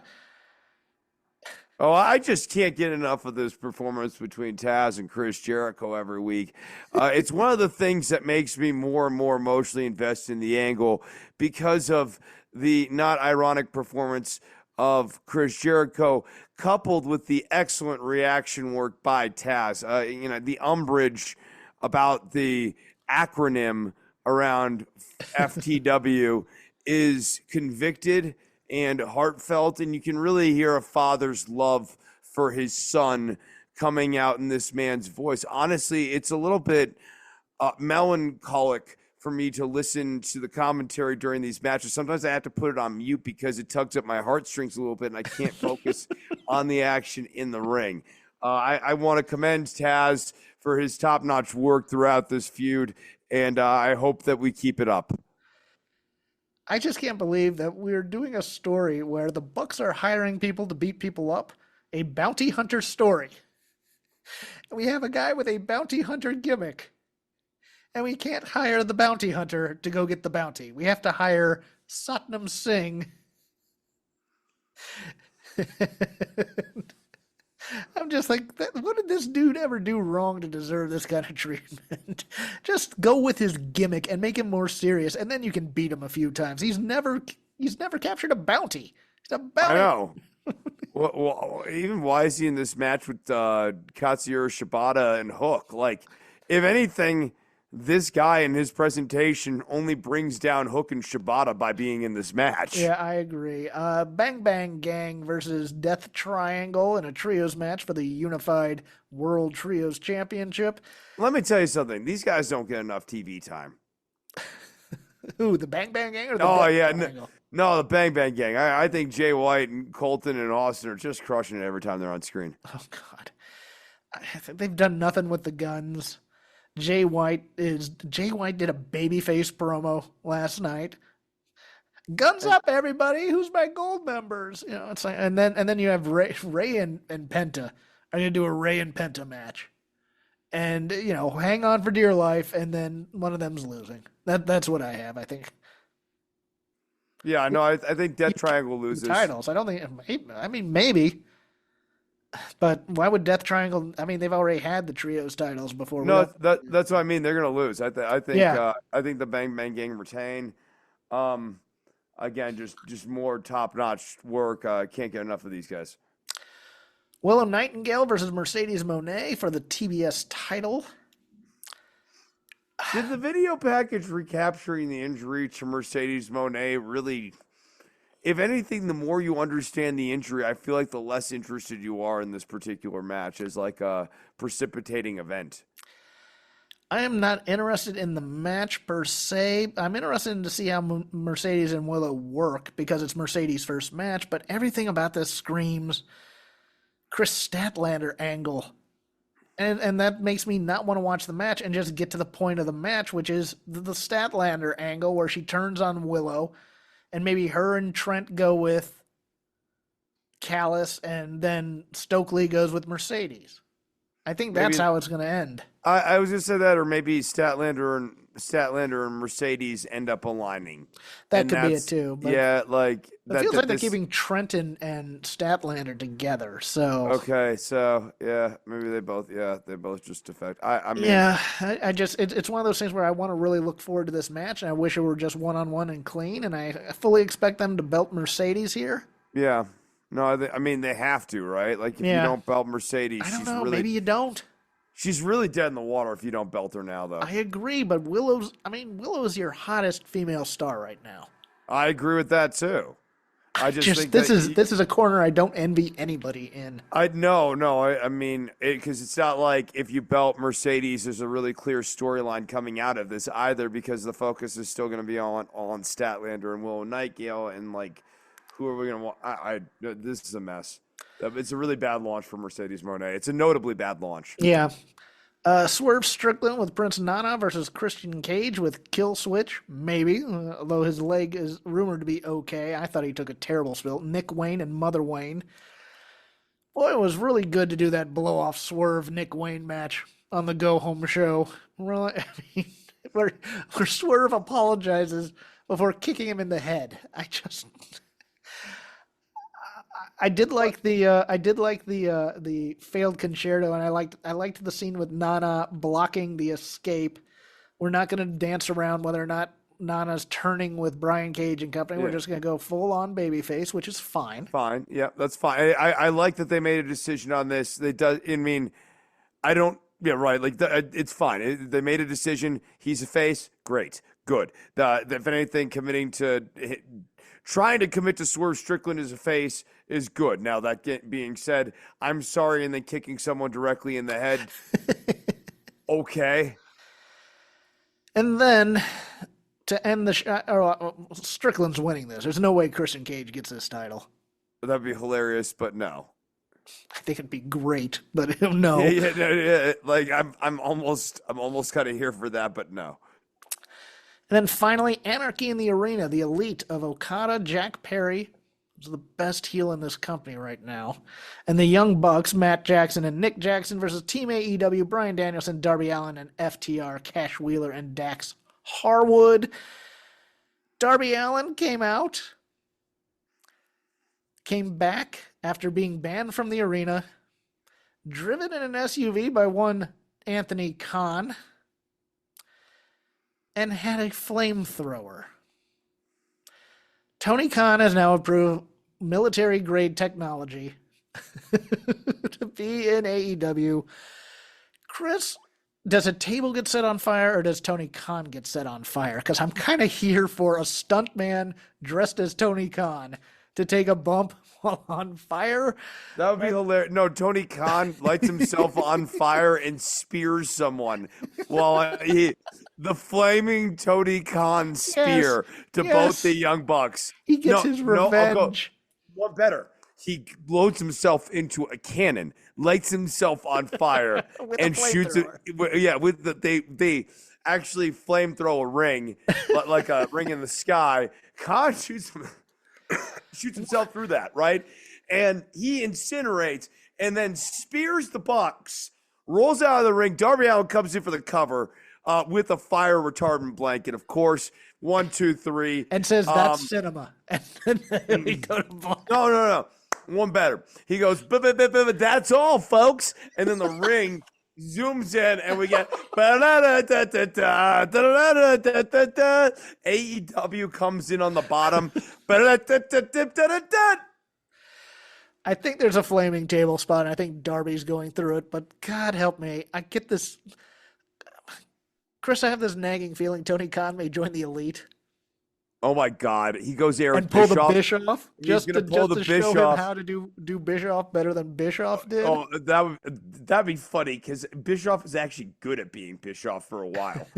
Oh, I just can't get enough of this performance between Taz and Chris Jericho every week. It's one of the things that makes me more and more emotionally invested in the angle because of the not ironic performance of Chris Jericho, coupled with the excellent reaction work by Taz. The umbrage about the acronym around FTW is convicted and heartfelt, and you can really hear a father's love for his son coming out in this man's voice. Honestly, it's a little bit melancholic for me to listen to the commentary during these matches. Sometimes I have to put it on mute because it tugs at my heartstrings a little bit and I can't focus on the action in the ring. I want to commend Taz for his top-notch work throughout this feud, and I hope that we keep it up. I just can't believe that we're doing a story where the Bucks are hiring people to beat people up, a bounty hunter story. We have a guy with a bounty hunter gimmick, and we can't hire the bounty hunter to go get the bounty. We have to hire Satnam Singh. I'm just like, what did this dude ever do wrong to deserve this kind of treatment? Just go with his gimmick and make him more serious, and then you can beat him a few times. He's never captured a bounty. He's a bounty. I know. well, even why is he in this match with Katsuyori Shibata and Hook? Like, if anything, this guy in his presentation only brings down Hook and Shibata by being in this match. Yeah, I agree. Bang Bang Gang versus Death Triangle in a trios match for the Unified World Trios Championship. Let me tell you something. These guys don't get enough TV time. Who, the Bang Bang Gang or the Death Triangle? No, the Bang Bang Gang. I think Jay White and Colton and Austin are just crushing it every time they're on screen. Oh, God. They've done nothing with the guns. Jay White did a babyface promo last night. Guns up, everybody! Who's my gold members? It's like, and then you have Ray and Penta are gonna do a Ray and Penta match, and hang on for dear life, and then one of them's losing. That's what I have. I think. Yeah, no, I think Death Triangle loses titles. I don't think. I mean, maybe. But why would Death Triangle? I mean, they've already had the trios titles before. No, that's what I mean. They're going to lose. I think. Yeah. I think the Bang Bang Gang retain. Again, just more top-notch work. Can't get enough of these guys. Willow Nightingale versus Mercedes Moné for the TBS title. Did the video package recapturing the injury to Mercedes Moné really? If anything, the more you understand the injury, I feel like the less interested you are in this particular match as like a precipitating event. I am not interested in the match per se. I'm interested to see how Mercedes and Willow work because it's Mercedes' first match, but everything about this screams Chris Statlander angle. And that makes me not want to watch the match and just get to the point of the match, which is the Statlander angle where she turns on Willow and maybe her and Trent go with Callis and then Stokely goes with Mercedes. I think that's how it's going to end. I was going to say that, or maybe Statlander and Mercedes end up aligning. That could be it too. But yeah, like it feels like they're keeping Trenton and Statlander together. So okay, so yeah, maybe they both just defect. I mean, yeah, I just it's one of those things where I want to really look forward to this match, and I wish it were just 1-on-1 and clean, and I fully expect them to belt Mercedes here. Yeah, no, I mean they have to, right? Like if you don't belt Mercedes, I don't know. Maybe you don't. She's really dead in the water if you don't belt her now, though. I agree, but Willow's your hottest female star right now. I agree with that too. I just think this is a corner I don't envy anybody in. I mean, because it's not like if you belt Mercedes, there's a really clear storyline coming out of this either, because the focus is still going to be on Statlander and Willow Nightingale, and like, who are we going to want? This is a mess. It's a really bad launch for Mercedes Moné. It's a notably bad launch. Yeah. Swerve Strickland with Prince Nana versus Christian Cage with Kill Switch, maybe, although his leg is rumored to be okay. I thought he took a terrible spill. Nick Wayne and Mother Wayne. Boy, it was really good to do that blow-off Swerve Nick Wayne match on the Go Home show. Really, I mean, where Swerve apologizes before kicking him in the head. I did like the failed concerto, and I liked the scene with Nana blocking the escape. We're not going to dance around whether or not Nana's turning with Brian Cage and company. Yeah. We're just going to go full on babyface, which is fine. Fine, yeah, that's fine. I like that they made a decision on this. It's fine. They made a decision. He's a face. Great, good. If anything, trying to commit to Swerve Strickland as a face is good. Now, that being said, I'm sorry, and then kicking someone directly in the head, okay. And then, to end the Strickland's winning this. There's no way Christian Cage gets this title. That'd be hilarious, but no. I think it'd be great, but no. Yeah. Like, I'm almost kind of here for that, but no. And then finally, Anarchy in the Arena, the elite of Okada, Jack Perry, who's the best heel in this company right now, and the Young Bucks, Matt Jackson and Nick Jackson versus Team AEW, Bryan Danielson, Darby Allin, and FTR, Cash Wheeler, and Dax Harwood. Darby Allin came back after being banned from the arena, driven in an SUV by one Anthony Khan, and had a flamethrower. Tony Khan has now approved military-grade technology to be in AEW. Chris, does a table get set on fire, or does Tony Khan get set on fire? Because I'm kind of here for a stuntman dressed as Tony Khan to take a bump while on fire. That would be hilarious. No, Tony Khan lights himself on fire and spears someone while the flaming Tony Khan spear to both the Young Bucks. He gets his revenge. One better. He loads himself into a cannon, lights himself on fire, and shoots it. Yeah, they actually flamethrow a ring, like a ring in the sky. Khan shoots himself through that, right? And he incinerates and then spears the Bucks, rolls out of the ring. Darby Allin comes in for the cover with a fire retardant blanket, of course. 1, 2, 3. And says that's cinema. And then we go to No. One better. He goes, that's all, folks. And then the ring zooms in, and we get AEW comes in on the bottom. I think there's a flaming table spot. And I think Darby's going through it, but God help me. I get this. Chris, I have this nagging feeling Tony Khan may join the Elite. Oh my God, he goes Eric And pull Bischoff. the Bischoff? He's gonna pull the show him Bischoff. how to do Bischoff better than Bischoff did? Oh, that'd be funny because Bischoff is actually good at being Bischoff for a while.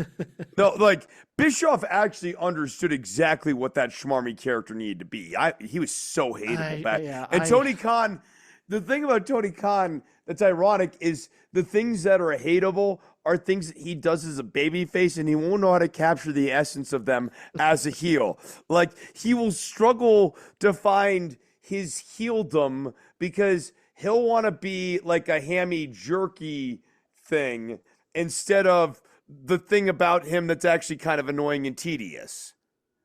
No, like Bischoff actually understood exactly what that schmarmy character needed to be. He was so hateable back. Tony Khan, the thing about Tony Khan that's ironic is the things that are hateable are things that he does as a babyface, and he won't know how to capture the essence of them as a heel. Like, he will struggle to find his heeldom because he'll want to be like a hammy jerky thing instead of the thing about him that's actually kind of annoying and tedious.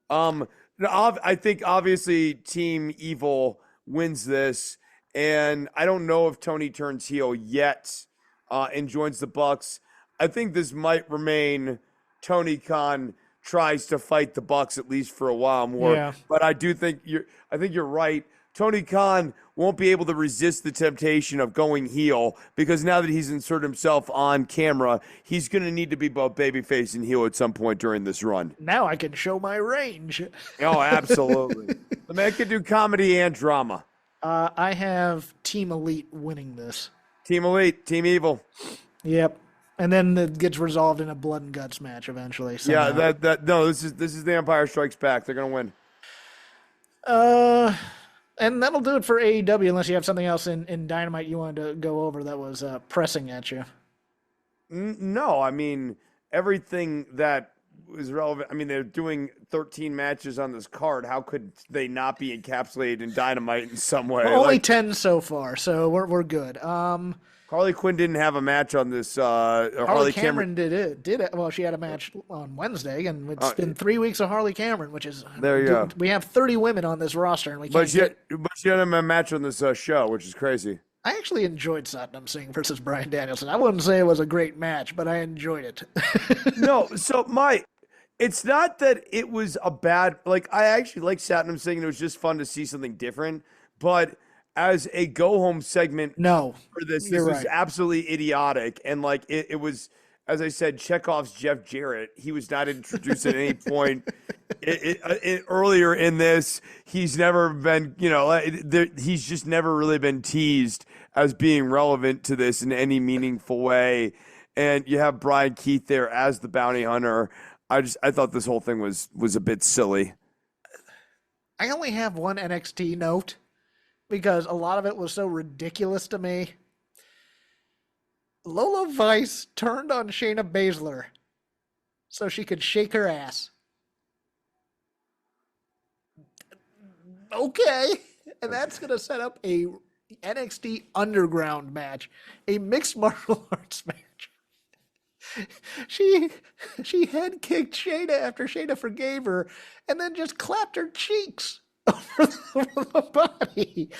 I think obviously Team Evil wins this, and I don't know if Tony turns heel yet and joins the Bucks. I think this might remain Tony Khan tries to fight the Bucks at least for a while more. Yeah. But I think you're right. Tony Khan won't be able to resist the temptation of going heel because now that he's inserted himself on camera, he's going to need to be both babyface and heel at some point during this run. Now I can show my range. Oh, absolutely. The man can do comedy and drama. I have Team Elite winning this. Team Elite, Team Evil. Yep. And then it gets resolved in a blood and guts match eventually. Somehow. Yeah, this is the Empire Strikes Back. They're gonna win. And that'll do it for AEW unless you have something else in Dynamite you wanted to go over that was pressing at you. No, I mean everything that was relevant. I mean, they're doing 13 matches on this card. How could they not be encapsulated in Dynamite in some way? Well, only 10 so far, so we're good. Harley Quinn didn't have a match on this. Harley Cameron did it. Well, she had a match on Wednesday, and it's been 3 weeks of Harley Cameron, which is there you go. We have 30 women on this roster, and we can't. But she had a match on this show, which is crazy. I actually enjoyed Satnam Singh versus Bryan Danielson. I wouldn't say it was a great match, but I enjoyed it. No, so it's not that it was a bad. Like, I actually like Satnam Singh, and it was just fun to see something different, but. As a go-home segment for this was absolutely idiotic. And, like, it was, as I said, Chekhov's Jeff Jarrett. He was not introduced at any point. Earlier in this, he's never been, he's just never really been teased as being relevant to this in any meaningful way. And you have Brian Keith there as the bounty hunter. I thought this whole thing was a bit silly. I only have one NXT note. Because a lot of it was so ridiculous to me. Lola Vice turned on Shayna Baszler so she could shake her ass. Okay. And that's going to set up a NXT Underground match. A mixed martial arts match. She head kicked Shayna after Shayna forgave her and then just clapped her cheeks. Over the body.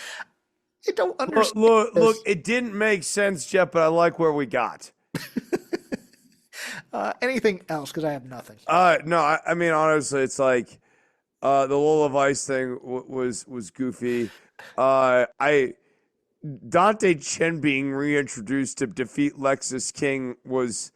I don't understand. Look, it didn't make sense, Jeff, but I like where we got. Anything else? Because I have nothing. No, I mean, honestly, it's like the Lola Vice thing was goofy. Dante Chen being reintroduced to defeat Lexus King was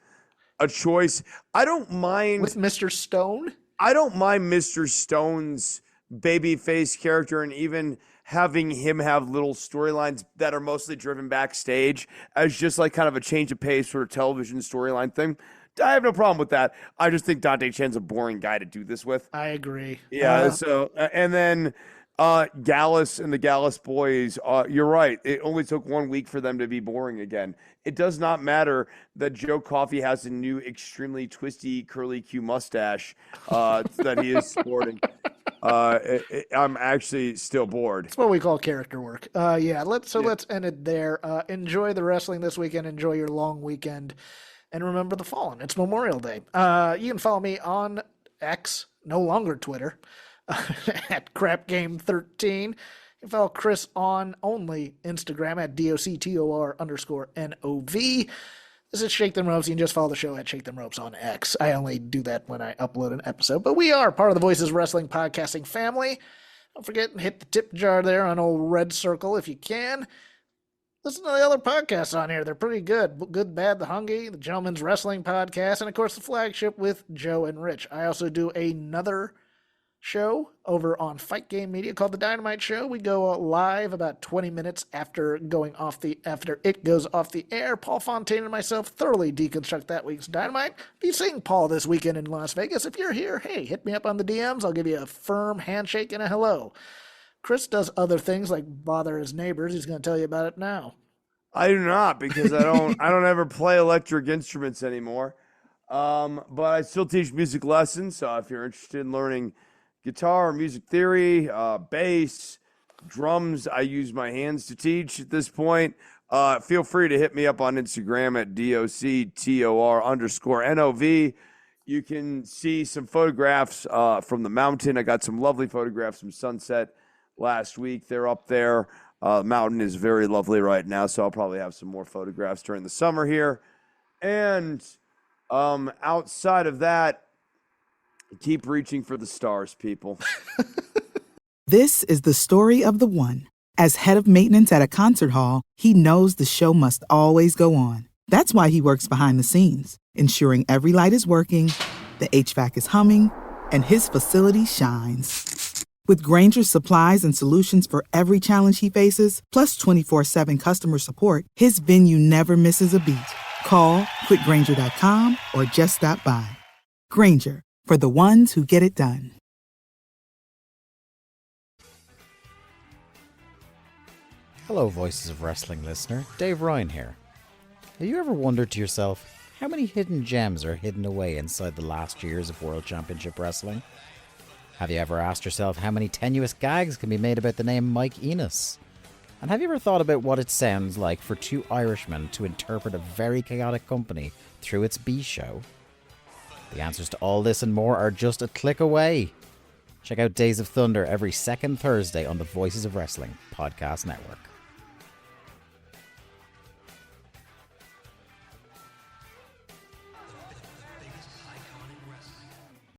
a choice. I don't mind. With Mr. Stone? I don't mind Mr. Stone's babyface character and even having him have little storylines that are mostly driven backstage as just like kind of a change of pace sort of television storyline thing. I have no problem with that. I just think Dante Chen's a boring guy to do this with. I agree. Yeah. So, and then Gallus and the Gallus boys, you're right. It only took 1 week for them to be boring again. It does not matter that Joe Coffey has a new extremely twisty curly Q mustache that he is sporting. I'm actually still bored. It's what we call character work. Let's end it there. Enjoy the wrestling this weekend. Enjoy your long weekend. And remember the Fallen. It's Memorial Day. You can follow me on X, no longer Twitter, at CrapGame13. You can follow Chris on only Instagram at DOCTOR_NOV. This is Shake Them Ropes. You can just follow the show at Shake Them Ropes on X. I only do that when I upload an episode, but we are part of the Voices of Wrestling podcasting family. Don't forget to hit the tip jar there on old Red Circle if you can. Listen to the other podcasts on here. They're pretty good. Good, Bad, The Hungry, the Gentleman's Wrestling Podcast, and of course the flagship with Joe and Rich. I also do another show over on Fight Game Media called The Dynamite Show. We go live about 20 minutes after it goes off the air. Paul Fontaine and myself thoroughly deconstruct that week's Dynamite. Be seeing Paul this weekend in Las Vegas. If you're here, hey, hit me up on the DMs. I'll give you a firm handshake and a hello. Chris does other things like bother his neighbors. He's going to tell you about it now. I do not, because I don't ever play electric instruments anymore. But I still teach music lessons. So if you're interested in learning guitar, music theory, bass, drums, I use my hands to teach at this point. Feel free to hit me up on Instagram at DOCTOR_NOV. You can see some photographs from the mountain. I got some lovely photographs from sunset last week. They're up there. The mountain is very lovely right now, so I'll probably have some more photographs during the summer here. And outside of that, keep reaching for the stars, people. This is the story of the one. As head of maintenance at a concert hall, he knows the show must always go on. That's why he works behind the scenes, ensuring every light is working, the HVAC is humming, and his facility shines. With Grainger's supplies and solutions for every challenge he faces, plus 24/7 customer support, his venue never misses a beat. Call quickgrainger.com or just stop by. Grainger, for the ones who get it done. Hello, Voices of Wrestling listener. Dave Ryan here. Have you ever wondered to yourself how many hidden gems are hidden away inside the last years of World Championship Wrestling? Have you ever asked yourself how many tenuous gags can be made about the name Mike Enos? And have you ever thought about what it sounds like for two Irishmen to interpret a very chaotic company through its B show? The answers to all this and more are just a click away. Check out Days of Thunder every second Thursday on the Voices of Wrestling podcast network.